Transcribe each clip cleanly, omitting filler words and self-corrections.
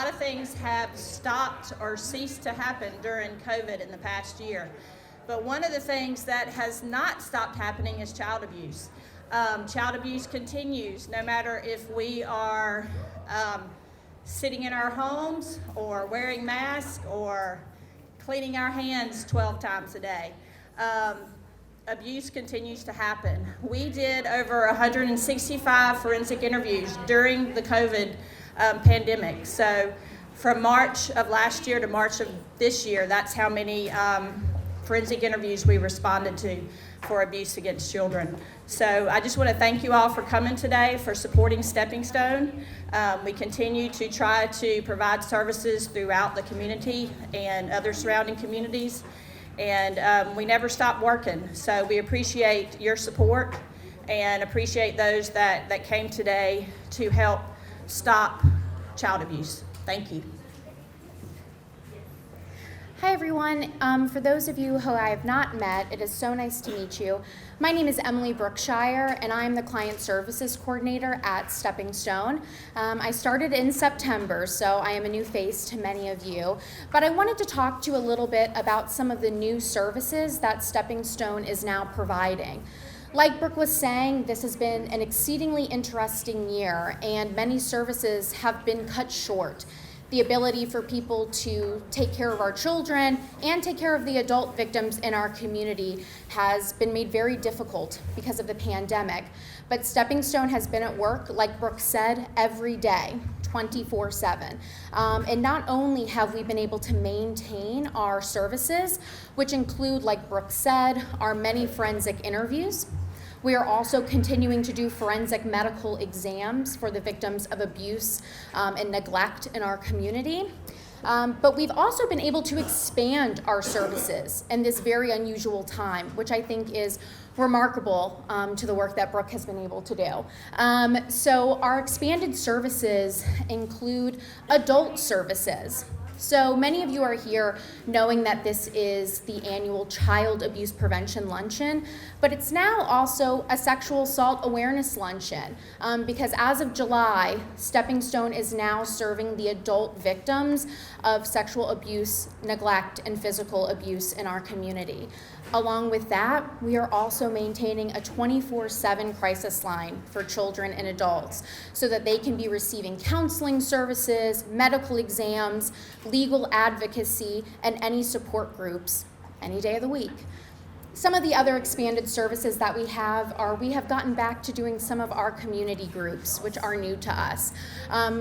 lot of things have stopped or ceased to happen during COVID in the past year. But one of the things that has not stopped happening is child abuse. Child abuse continues no matter if we are sitting in our homes or wearing masks or cleaning our hands 12 times a day. Abuse continues to happen. We did over 165 forensic interviews during the COVID pandemic. So from March of last year to March of this year, that's how many forensic interviews we responded to for abuse against children. So I just want to thank you all for coming today, for supporting Stepping Stone. We continue to try to provide services throughout the community and other surrounding communities. And we never stop working. So we appreciate your support and appreciate those that came today to help stop child abuse. Thank you. Hi everyone. For those of you who I have not met, it is so nice to meet you. My name is Emily Brookshire and I'm the Client Services Coordinator at Stepping Stone. I started in September, so I am a new face to many of you. But I wanted to talk to you a little bit about some of the new services that Stepping Stone is now providing. Like Brooke was saying, this has been an exceedingly interesting year and many services have been cut short. The ability for people to take care of our children and take care of the adult victims in our community has been made very difficult because of the pandemic. But Stepping Stone has been at work, like Brooke said, every day, 24/7. And not only have we been able to maintain our services, which include, like Brooke said, our many forensic interviews. We are also continuing to do forensic medical exams for the victims of abuse and neglect in our community. But we've also been able to expand our services in this very unusual time, which I think is remarkable to the work that Brooke has been able to do. So our expanded services include adult services. So many of you are here knowing that this is the annual Child Abuse Prevention Luncheon, but it's now also a Sexual Assault Awareness Luncheon because as of July, Stepping Stone is now serving the adult victims of sexual abuse, neglect, and physical abuse in our community. Along with that, we are also maintaining a 24/7 crisis line for children and adults so that they can be receiving counseling services, medical exams, legal advocacy, and any support groups any day of the week. Some of the other expanded services that we have gotten back to doing some of our community groups, which are new to us.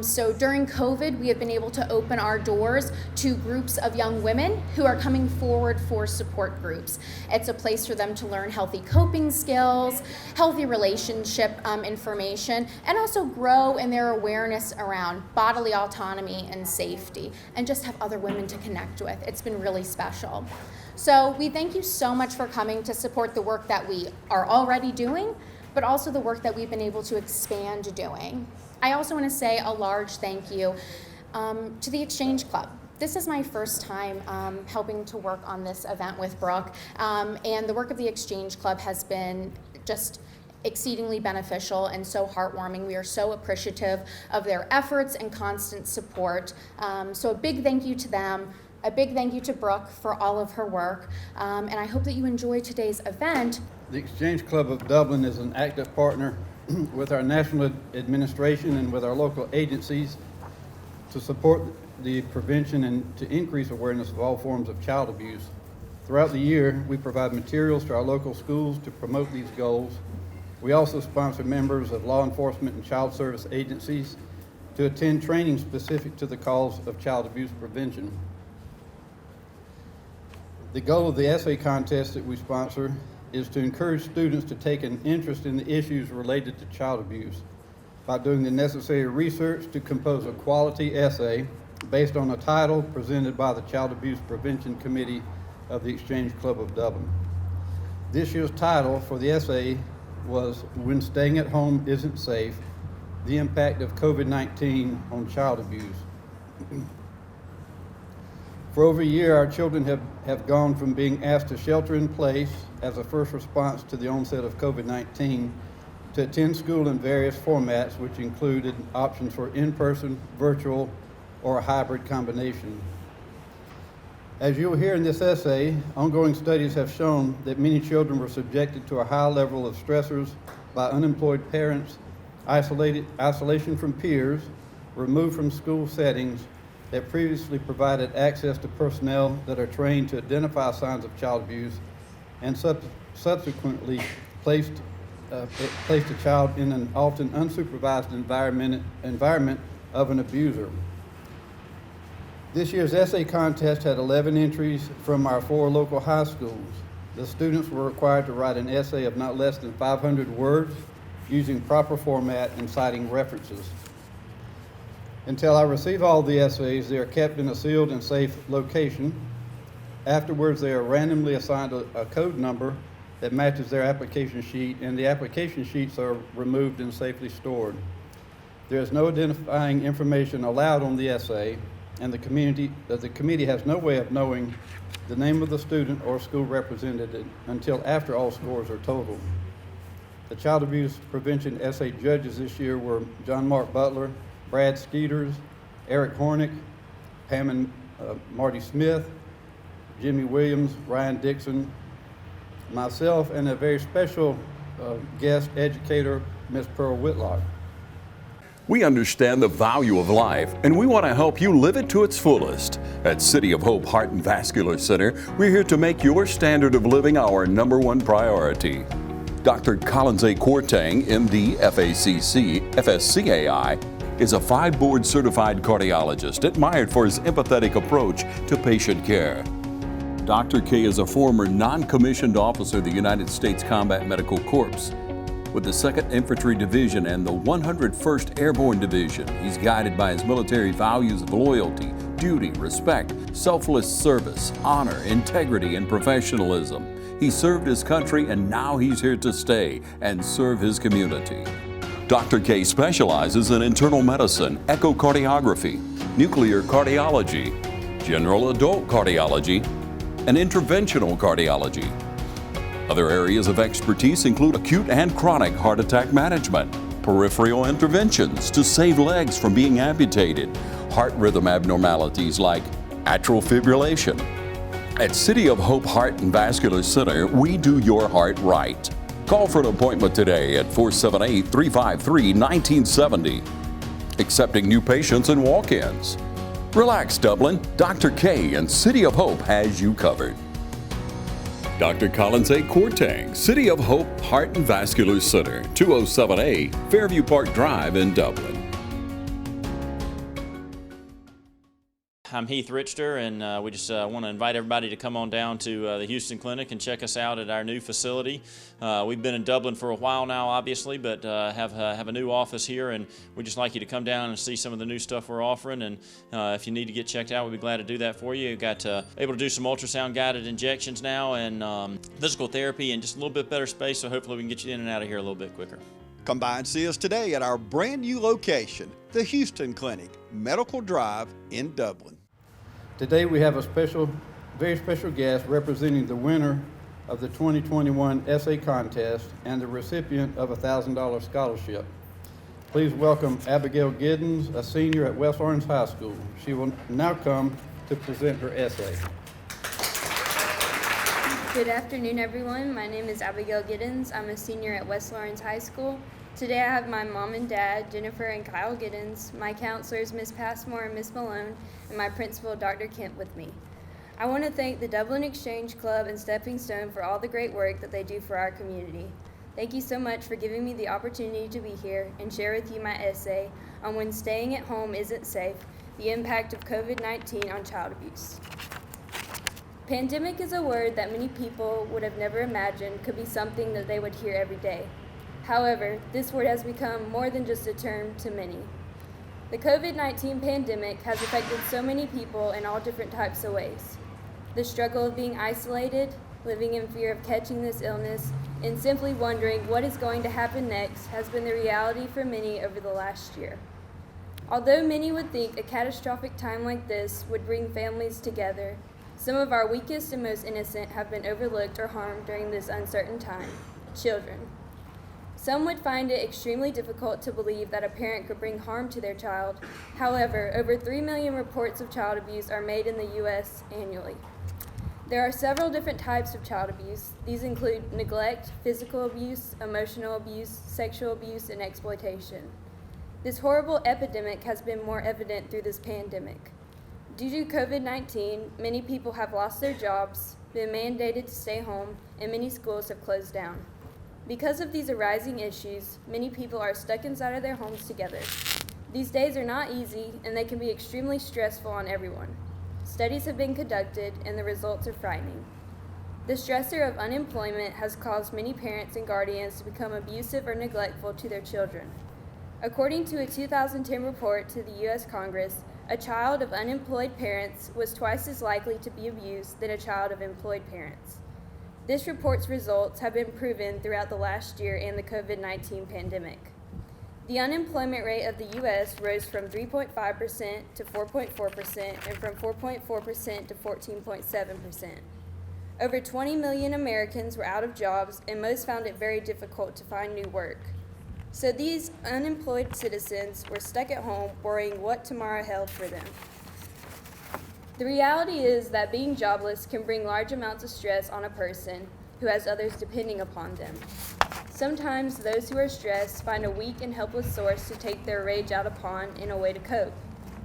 So during COVID, we have been able to open our doors to groups of young women who are coming forward for support groups. It's a place for them to learn healthy coping skills, healthy relationship information, and also grow in their awareness around bodily autonomy and safety, and just have other women to connect with. It's been really special. So we thank you so much for coming to support the work that we are already doing, but also the work that we've been able to expand doing. I also want to say a large thank you to the Exchange Club. This is my first time helping to work on this event with Brooke, and the work of the Exchange Club has been just exceedingly beneficial and so heartwarming. We are so appreciative of their efforts and constant support. So a big thank you to them. A big thank you to Brooke for all of her work, and I hope that you enjoy today's event. The Exchange Club of Dublin is an active partner with our national administration and with our local agencies to support the prevention and to increase awareness of all forms of child abuse. Throughout the year, we provide materials to our local schools to promote these goals. We also sponsor members of law enforcement and child service agencies to attend training specific to the cause of child abuse prevention. The goal of the essay contest that we sponsor is to encourage students to take an interest in the issues related to child abuse by doing the necessary research to compose a quality essay based on a title presented by the Child Abuse Prevention Committee of the Exchange Club of Dublin. This year's title for the essay was "When Staying at Home Isn't Safe, the Impact of COVID-19 on Child Abuse." For over a year, our children have gone from being asked to shelter in place as a first response to the onset of COVID-19 to attend school in various formats, which included options for in-person, virtual, or a hybrid combination. As you will hear in this essay, ongoing studies have shown that many children were subjected to a high level of stressors by unemployed parents, isolation from peers, removed from school settings that previously provided access to personnel that are trained to identify signs of child abuse, and subsequently placed a child in an often unsupervised environment of an abuser. This year's essay contest had 11 entries from our 4 local high schools. The students were required to write an essay of not less than 500 words using proper format and citing references. Until I receive all the essays, they are kept in a sealed and safe location. Afterwards, they are randomly assigned a code number that matches their application sheet, and the application sheets are removed and safely stored. There is no identifying information allowed on the essay, and the committee has no way of knowing the name of the student or school representative until after all scores are totaled. The child abuse prevention essay judges this year were John Mark Butler, Brad Skeeters, Eric Hornick, Pam and Marty Smith, Jimmy Williams, Ryan Dixon, myself, and a very special guest educator, Ms. Pearl Whitlock. We understand the value of life, and we want to help you live it to its fullest. At City of Hope Heart and Vascular Center, we're here to make your standard of living our #1 priority. Dr. Collins A. Kortang, MD, FACC, FSCAI, is a 5-board certified cardiologist admired for his empathetic approach to patient care. Dr. K is a former non-commissioned officer of the United States Combat Medical Corps. With the 2nd Infantry Division and the 101st Airborne Division, he's guided by his military values of loyalty, duty, respect, selfless service, honor, integrity, and professionalism. He served his country, and now he's here to stay and serve his community. Dr. K specializes in internal medicine, echocardiography, nuclear cardiology, general adult cardiology, and interventional cardiology. Other areas of expertise include acute and chronic heart attack management, peripheral interventions to save legs from being amputated, heart rhythm abnormalities like atrial fibrillation. At City of Hope Heart and Vascular Center, we do your heart right. Call for an appointment today at 478-353-1970. Accepting new patients and walk-ins. Relax, Dublin. Dr. K and City of Hope has you covered. Dr. Collins A. Kortang, City of Hope Heart and Vascular Center, 207A, Fairview Park Drive in Dublin. I'm Heath Richter, and we just want to invite everybody to come on down to the Houston Clinic and check us out at our new facility. We've been in Dublin for a while now, obviously, but have a new office here, and we'd just like you to come down and see some of the new stuff we're offering. And if you need to get checked out, we'd be glad to do that for you. We've got able to do some ultrasound-guided injections now, and physical therapy, and just a little bit better space, so hopefully we can get you in and out of here a little bit quicker. Come by and see us today at our brand new location, the Houston Clinic, Medical Drive in Dublin. Today we have a very special guest representing the winner of the 2021 essay contest and the recipient of a $1,000 scholarship. Please welcome Abigail Giddens, a senior at West Orange High School. She will now come to present her essay. Good afternoon, everyone. My name is Abigail Giddens. I'm a senior at West Lawrence High School. Today I have my mom and dad, Jennifer and Kyle Giddens, my counselors, Ms. Passmore and Ms. Malone, and my principal, Dr. Kemp, with me. I want to thank the Dublin Exchange Club and Stepping Stone for all the great work that they do for our community. Thank you so much for giving me the opportunity to be here and share with you my essay on when staying at home isn't safe, the impact of COVID-19 on child abuse. Pandemic is a word that many people would have never imagined could be something that they would hear every day. However, this word has become more than just a term to many. The COVID-19 pandemic has affected so many people in all different types of ways. The struggle of being isolated, living in fear of catching this illness, and simply wondering what is going to happen next has been the reality for many over the last year. Although many would think a catastrophic time like this would bring families together, some of our weakest and most innocent have been overlooked or harmed during this uncertain time: children. Some would find it extremely difficult to believe that a parent could bring harm to their child. However, over 3 million reports of child abuse are made in the U.S. annually. There are several different types of child abuse. These include neglect, physical abuse, emotional abuse, sexual abuse, and exploitation. This horrible epidemic has been more evident through this pandemic. Due to COVID-19, many people have lost their jobs, been mandated to stay home, and many schools have closed down. Because of these arising issues, many people are stuck inside of their homes together. These days are not easy, and they can be extremely stressful on everyone. Studies have been conducted, and the results are frightening. The stressor of unemployment has caused many parents and guardians to become abusive or neglectful to their children. According to a 2010 report to the U.S. Congress, a child of unemployed parents was twice as likely to be abused than a child of employed parents. This report's results have been proven throughout the last year and the COVID-19 pandemic. The unemployment rate of the U.S. rose from 3.5% to 4.4% and from 4.4% to 14.7%. Over 20 million Americans were out of jobs, and most found it very difficult to find new work. So these unemployed citizens were stuck at home worrying what tomorrow held for them. The reality is that being jobless can bring large amounts of stress on a person who has others depending upon them. Sometimes those who are stressed find a weak and helpless source to take their rage out upon and a way to cope.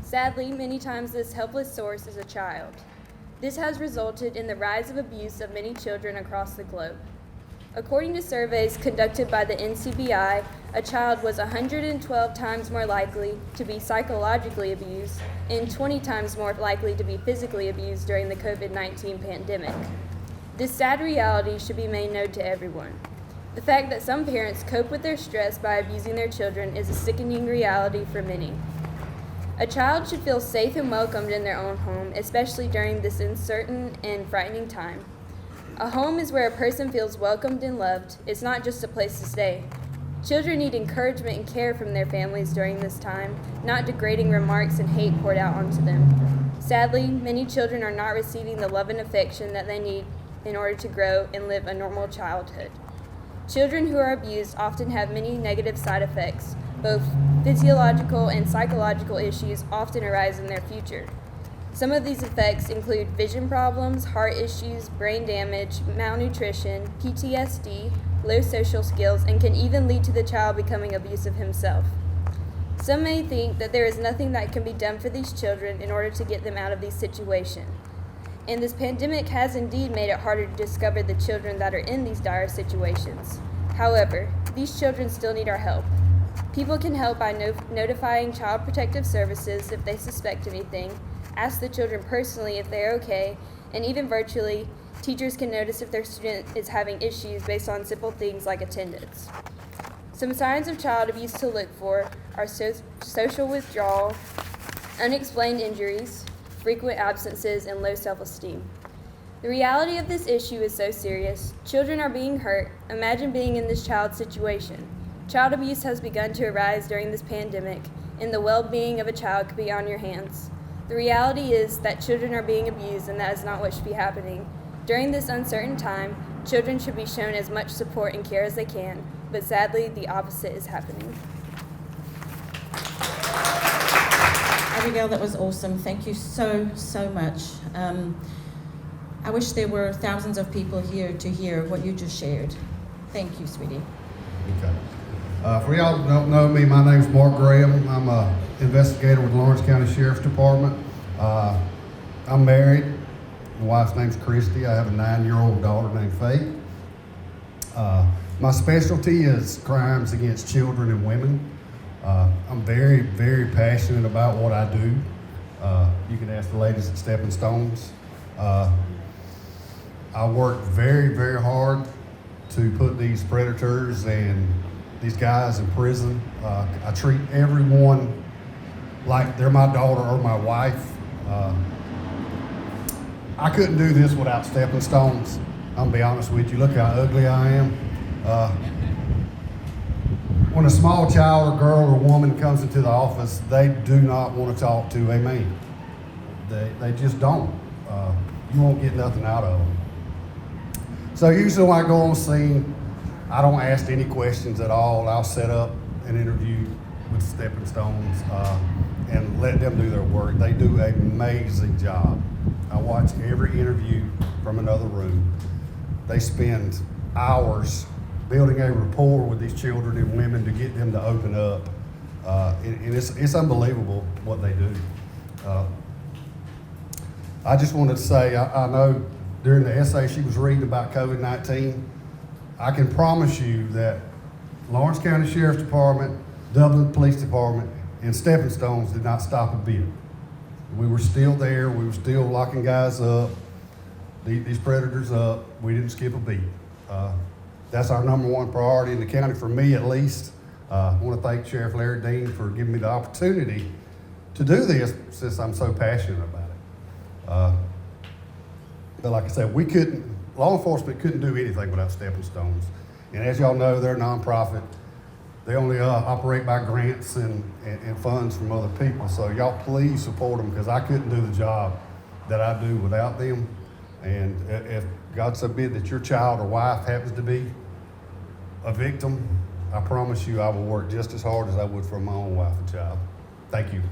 Sadly, many times this helpless source is a child. This has resulted in the rise of abuse of many children across the globe. According to surveys conducted by the NCBI, a child was 112 times more likely to be psychologically abused and 20 times more likely to be physically abused during the COVID-19 pandemic. This sad reality should be made known to everyone. The fact that some parents cope with their stress by abusing their children is a sickening reality for many. A child should feel safe and welcomed in their own home, especially during this uncertain and frightening time. A home is where a person feels welcomed and loved. It's not just a place to stay. Children need encouragement and care from their families during this time, not degrading remarks and hate poured out onto them. Sadly, many children are not receiving the love and affection that they need in order to grow and live a normal childhood. Children who are abused often have many negative side effects. Both physiological and psychological issues often arise in their future. Some of these effects include vision problems, heart issues, brain damage, malnutrition, PTSD, low social skills, and can even lead to the child becoming abusive himself. Some may think that there is nothing that can be done for these children in order to get them out of these situations. And this pandemic has indeed made it harder to discover the children that are in these dire situations. However, these children still need our help. People can help by notifying Child Protective Services if they suspect anything, ask the children personally if they're okay, and even virtually, teachers can notice if their student is having issues based on simple things like attendance. Some signs of child abuse to look for are social withdrawal, unexplained injuries, frequent absences, and low self-esteem. The reality of this issue is so serious. Children are being hurt. Imagine being in this child's situation. Child abuse has begun to arise during this pandemic, and the well-being of a child could be on your hands. The reality is that children are being abused, and that is not what should be happening. During this uncertain time, children should be shown as much support and care as they can, but sadly, the opposite is happening. Abigail, that was awesome. Thank you so much. I wish there were thousands of people here to hear what you just shared. Thank you, sweetie. Okay. For y'all that don't know me, my name's Mark Graham. I'm an investigator with Lawrence County Sheriff's Department. I'm married. My wife's name's Christy. I have a 9-year-old daughter named Faith. My specialty is crimes against children and women. I'm very, very passionate about what I do. You can ask the ladies at Stepping Stones. I work very, very hard to put these predators and these guys in prison. I treat everyone like they're my daughter or my wife. I couldn't do this without Stepping Stones. I'm gonna be honest with you. Look how ugly I am. When a small child or girl or woman comes into the office, they do not want to talk to a man. They just don't. You won't get nothing out of them. So usually when I go on scene, I don't ask any questions at all. I'll set up an interview with Stepping Stones and let them do their work. They do an amazing job. I watch every interview from another room. They spend hours building a rapport with these children and women to get them to open up. And it's unbelievable what they do. I just wanted to say, I know during the essay she was reading about COVID-19, I can promise you that Lawrence County Sheriff's Department, Dublin Police Department, and Stepping Stones did not stop a bit. We were still there. We were still locking guys up, these predators up. We didn't skip a beat. That's our number one priority in the county, for me at least. I want to thank Sheriff Larry Dean for giving me the opportunity to do this, since I'm so passionate about it. But like I said, law enforcement couldn't do anything without Stepping Stones. And as y'all know, they're a nonprofit. They only operate by grants and funds from other people. So y'all please support them, because I couldn't do the job that I do without them. And if God forbid that your child or wife happens to be a victim, I promise you I will work just as hard as I would for my own wife and child. Thank you.